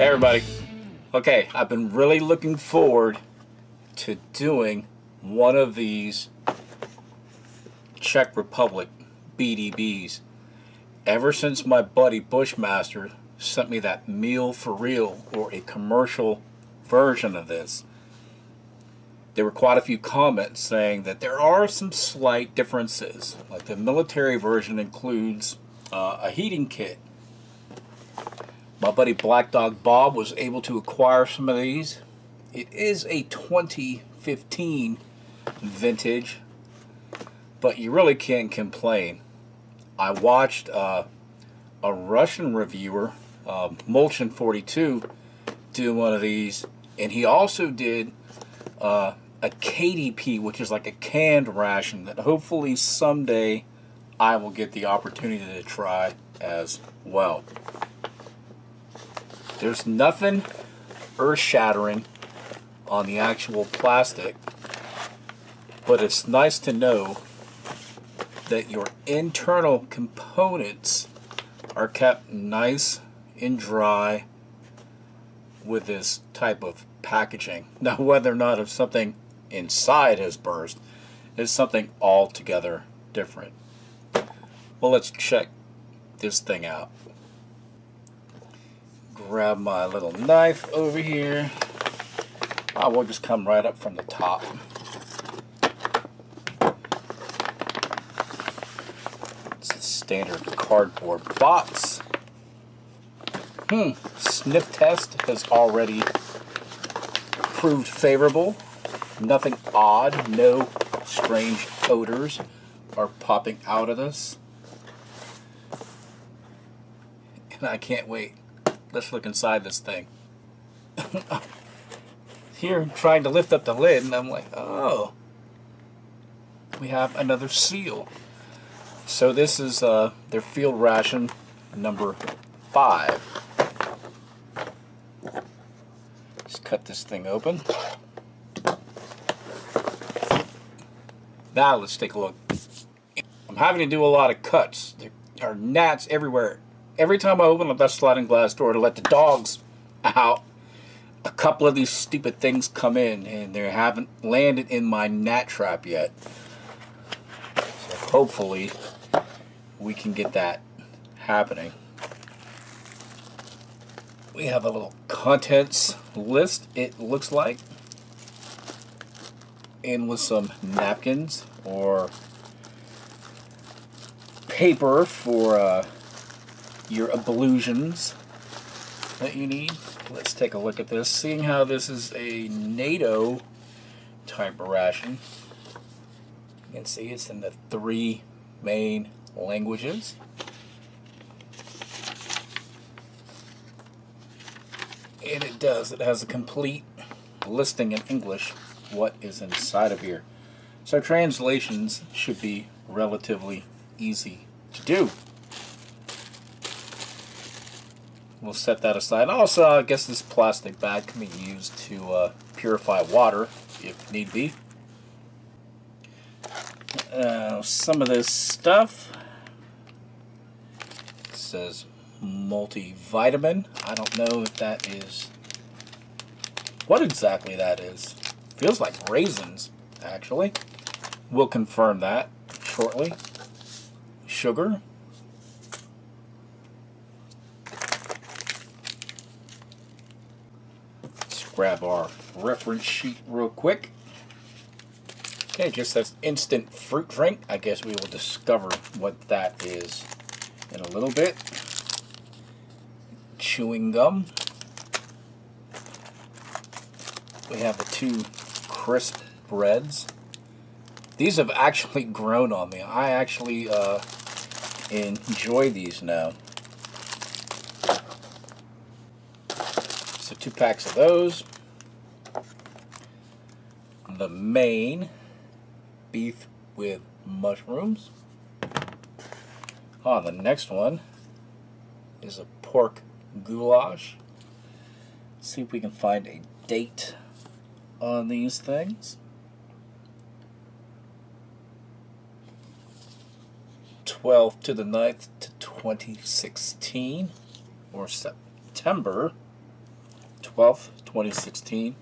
Hey everybody. Okay, I've been really looking forward to doing one of these Czech Republic BDBs ever since my buddy Bushmaster sent me that meal for real, or a commercial version of this. There were quite a few comments saying that there are some slight differences. Like the military version includes a heating kit. My buddy Black Dog Bob was able to acquire some of these. It is a 2015 vintage, but you really can't complain. I watched a Russian reviewer, Mulchin42, do one of these, and he also did a KDP, which is like a canned ration that hopefully someday I will get the opportunity to try as well. There's nothing earth-shattering on the actual plastic, but it's nice to know that your internal components are kept nice and dry with this type of packaging. Now, whether or not if something inside has burst is something altogether different. Well, let's check this thing out. Grab my little knife over here. I will just come right up from the top. It's a standard cardboard box. Sniff test has already proved favorable. Nothing odd, no strange odors are popping out of this. And I can't wait. Let's look inside this thing. Here, I'm trying to lift up the lid, and I'm like, oh, we have another seal. So this is their field ration number 5. Let's cut this thing open. Now let's take a look. I'm having to do a lot of cuts. There are gnats everywhere. Every time I open up that sliding glass door to let the dogs out, a couple of these stupid things come in, and they haven't landed in my gnat trap yet. So hopefully we can get that happening. We have a little contents list, it looks like, and with some napkins or paper for your ablutions that you need. Let's take a look at this. Seeing how this is a NATO type of ration, you can see it's in the 3 main languages. And it does. It has a complete listing in English what is inside of here. So translations should be relatively easy to do. We'll set that aside. Also, I guess this plastic bag can be used to purify water if need be. Some of this stuff, it says multivitamin. I don't know if that is, what exactly that is. Feels like raisins, actually. We'll confirm that shortly. Sugar. Grab our reference sheet real quick. Okay, it just says instant fruit drink. I guess we will discover what that is in a little bit. Chewing gum. We have the 2 crisp breads. These have actually grown on me. I actually enjoy these now. So 2 packs of those. The main beef with mushrooms. The next one is a pork goulash. See if we can find a date on these things. 12th to the 9th to 2016, or September 12th, 2016.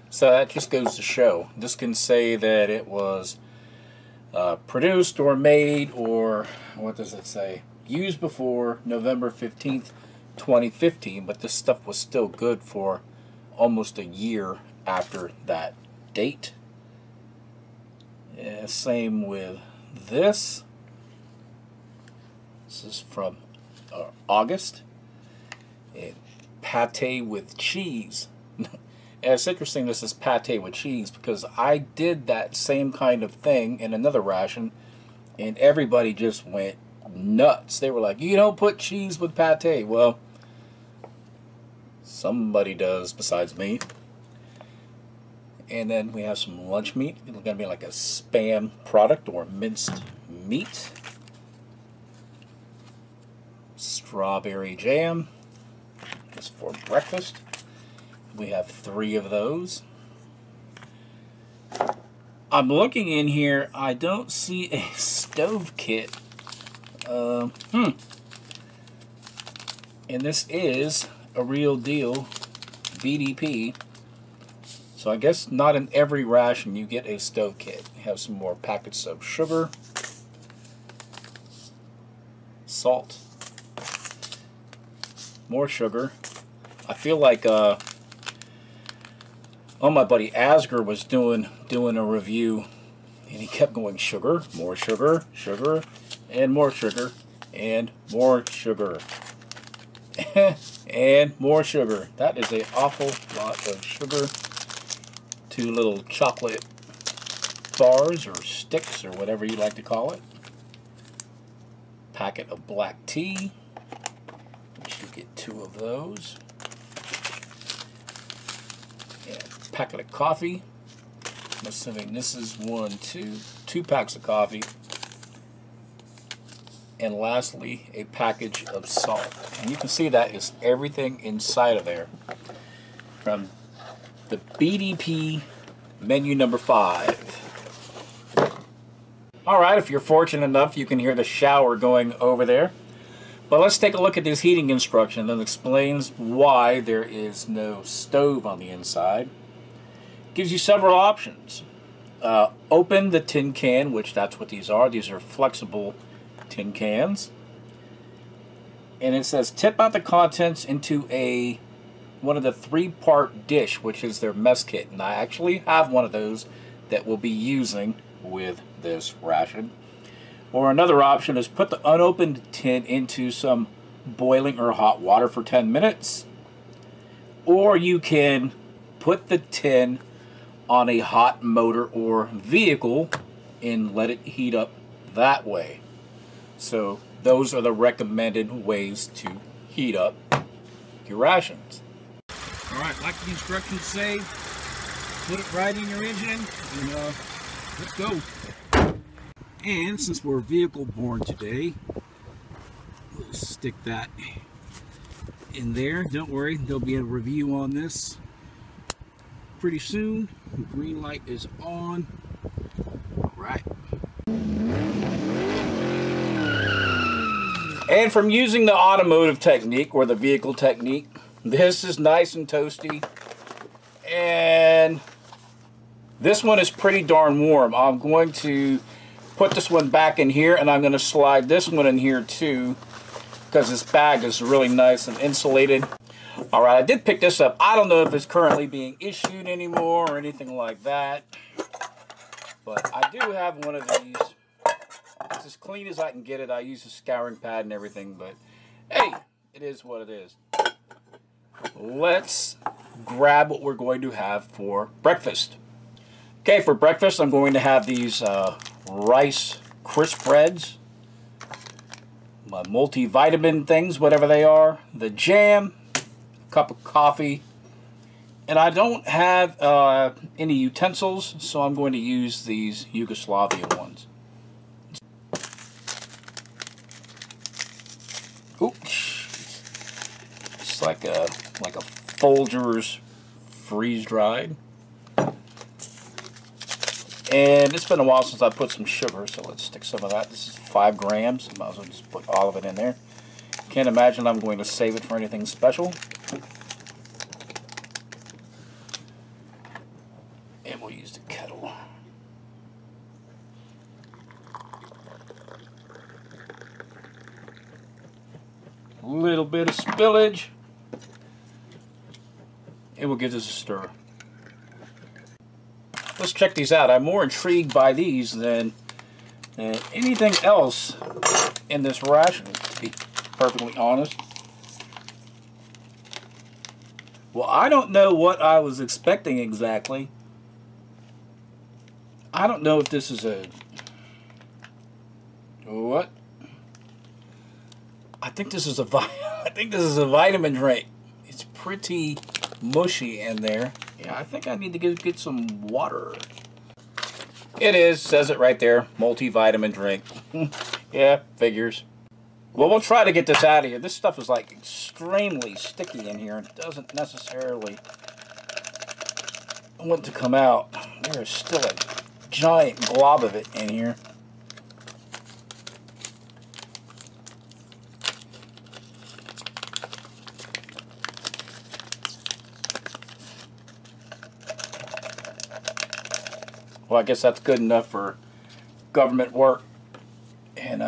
So that just goes to show. This can say that it was produced or made, or what does it say? Used before November 15th, 2015, but this stuff was still good for almost a year after that date. Yeah, same with this. This is from August. And pate with cheese. And it's interesting this is pate with cheese, because I did that same kind of thing in another ration and everybody just went nuts. They were like, you don't put cheese with pate. Well, somebody does besides me. And then we have some lunch meat. It's going to be like a Spam product or minced meat. Strawberry jam. Just for breakfast. We have 3 of those. I'm looking in here. I don't see a stove kit. And this is a real deal BDP. So I guess not in every ration you get a stove kit. You have some more packets of sugar, salt, more sugar. I feel like my buddy Asger was doing a review, and he kept going sugar, sugar, and more sugar, and more sugar, and more sugar. That is an awful lot of sugar. 2 little chocolate bars or sticks or whatever you like to call it. Packet of black tea, which you get 2 of those. And a packet of coffee. I'm assuming this is 2 packs of coffee. And lastly, a package of salt. And you can see that is everything inside of there. From the BDP menu number 5. Alright, if you're fortunate enough, you can hear the shower going over there. But let's take a look at this heating instruction that explains why there is no stove on the inside. Gives you several options. Open the tin can, which that's what these are. These are flexible tin cans. And it says tip out the contents into one of the 3-part dish, which is their mess kit. And I actually have one of those that we'll be using with this ration. Or another option is put the unopened tin into some boiling or hot water for 10 minutes. Or you can put the tin on a hot motor or vehicle and let it heat up that way. So those are the recommended ways to heat up your rations. Alright, like the instructions say, put it right in your engine and let's go. And since we're vehicle born today, we'll stick that in there. Don't worry, there'll be a review on this pretty soon. The green light is on. Alright. And from using the automotive technique or the vehicle technique, this is nice and toasty. And this one is pretty darn warm. I'm going to put this one back in here, and I'm going to slide this one in here too, because this bag is really nice and insulated. Alright, I did pick this up. I don't know if it's currently being issued anymore or anything like that, but I do have one of these. It's as clean as I can get it. I use a scouring pad and everything, but hey, it is what it is. Let's grab what we're going to have for breakfast. Okay, for breakfast I'm going to have these rice crisp breads, my multivitamin things, whatever they are, the jam, a cup of coffee, and I don't have any utensils, so I'm going to use these Yugoslavian ones. Oops, it's like a Folgers freeze dried. And it's been a while since I put some sugar, so let's stick some of that. This is 5 grams. I might as well just put all of it in there. Can't imagine I'm going to save it for anything special. little bit of spillage, and we'll give this a stir. Let's check these out. I'm more intrigued by these than anything else in this ration, to be perfectly honest. Well, I don't know what I was expecting exactly. I don't know if this is a... What? I think this is a vitamin drink. It's pretty mushy in there. Yeah, I think I need to get some water. It is, says it right there, multivitamin drink. Yeah, figures. Well, we'll try to get this out of here. This stuff is like extremely sticky in here. It doesn't necessarily want to come out. There is still a giant glob of it in here. Well, I guess that's good enough for government work. And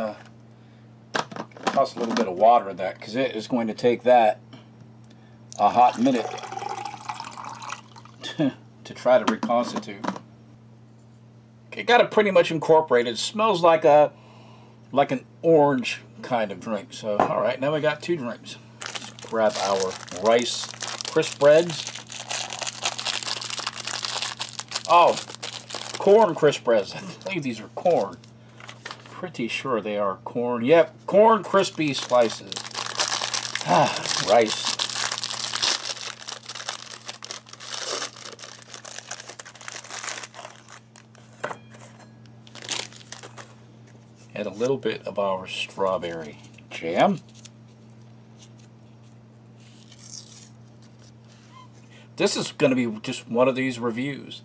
toss a little bit of water in that, because it is going to take that a hot minute to try to reconstitute. It got it pretty much incorporated. It smells like an orange kind of drink. So, all right, now we got two drinks. Let's grab our rice crisp breads. Oh, corn crisp breads. I believe these are corn. Pretty sure they are corn. Yep, corn crispy slices. Ah, rice. And a little bit of our strawberry jam. This is going to be just one of these reviews.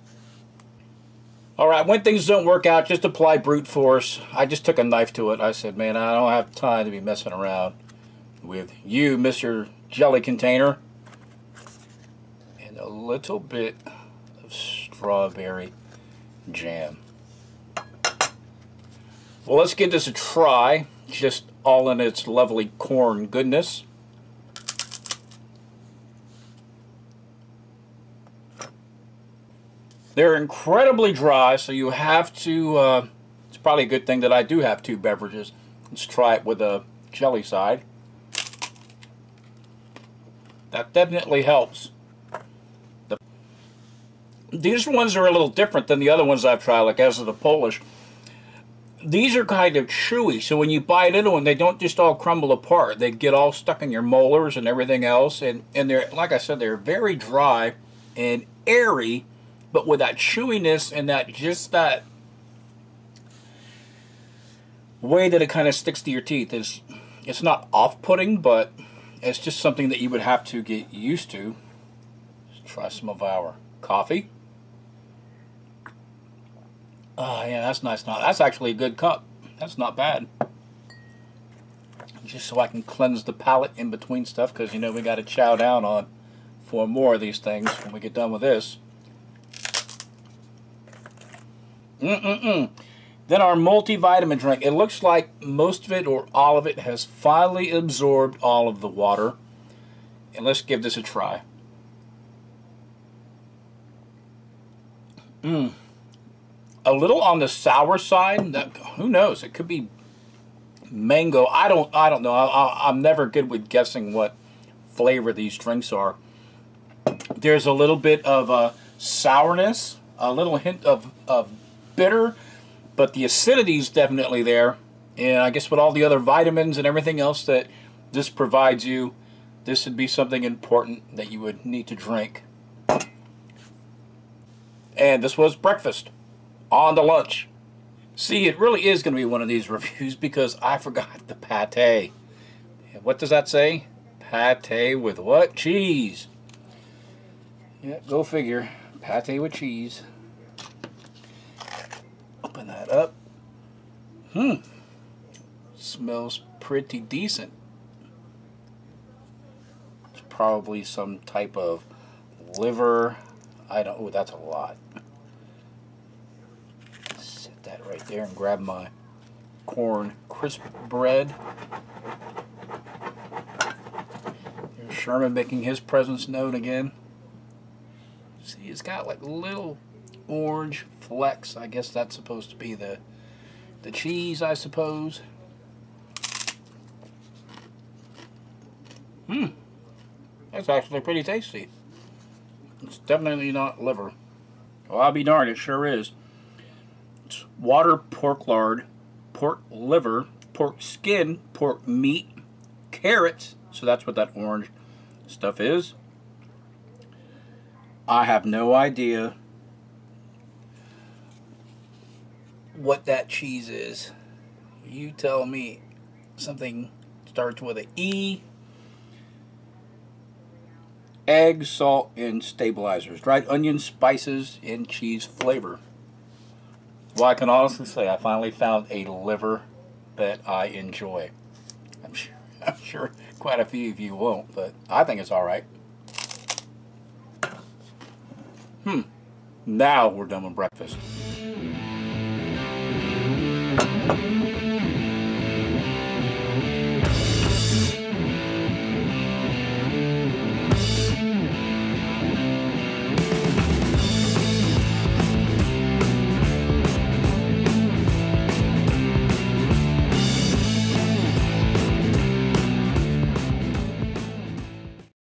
Alright, when things don't work out, just apply brute force. I just took a knife to it. I said, man, I don't have time to be messing around with you, Mr. Jelly Container. And a little bit of strawberry jam. Well, let's give this a try, just all in its lovely corn goodness. They're incredibly dry, so you have to, it's probably a good thing that I do have two beverages. Let's try it with a jelly side. That definitely helps. These ones are a little different than the other ones I've tried, like as of the Polish. These are kind of chewy, so when you bite into them, they don't just all crumble apart. They get all stuck in your molars and everything else, and they're, like I said, they're very dry and airy, but with that chewiness and that way that it kind of sticks to your teeth. It's not off-putting, but it's just something that you would have to get used to. Let's try some of our coffee. Oh, yeah, that's nice. That's actually a good cup. That's not bad. Just so I can cleanse the palate in between stuff, because, you know, we got to chow down on 4 more of these things when we get done with this. Then our multivitamin drink. It looks like most of it or all of it has finally absorbed all of the water. And let's give this a try. A little on the sour side. Who knows? It could be mango. I don't know. I'm never good with guessing what flavor these drinks are. There's a little bit of sourness, a little hint of bitter, but the acidity is definitely there. And I guess with all the other vitamins and everything else that this provides you, this would be something important that you would need to drink. And this was breakfast. On to lunch. See, it really is going to be one of these reviews because I forgot the pate. What does that say? Pate with what? Cheese. Yeah, go figure. Pate with cheese. Open that up. Smells pretty decent. It's probably some type of liver. Oh, that's a lot. Set that right there and grab my corn crisp bread. Sherman making his presence known again. See, it's got like little orange flecks. I guess that's supposed to be the cheese, I suppose. That's actually pretty tasty. It's definitely not liver. Well, I'll be darned, it sure is. It's water, pork lard, pork liver, pork skin, pork meat, carrots. So that's what that orange stuff is. I have no idea what that cheese is. You tell me. Something starts with an E. Egg, salt, and stabilizers. Dried onions, spices, and cheese flavor. Well, I can honestly say I finally found a liver that I enjoy. I'm sure quite a few of you won't, but I think it's alright. Now we're done with breakfast.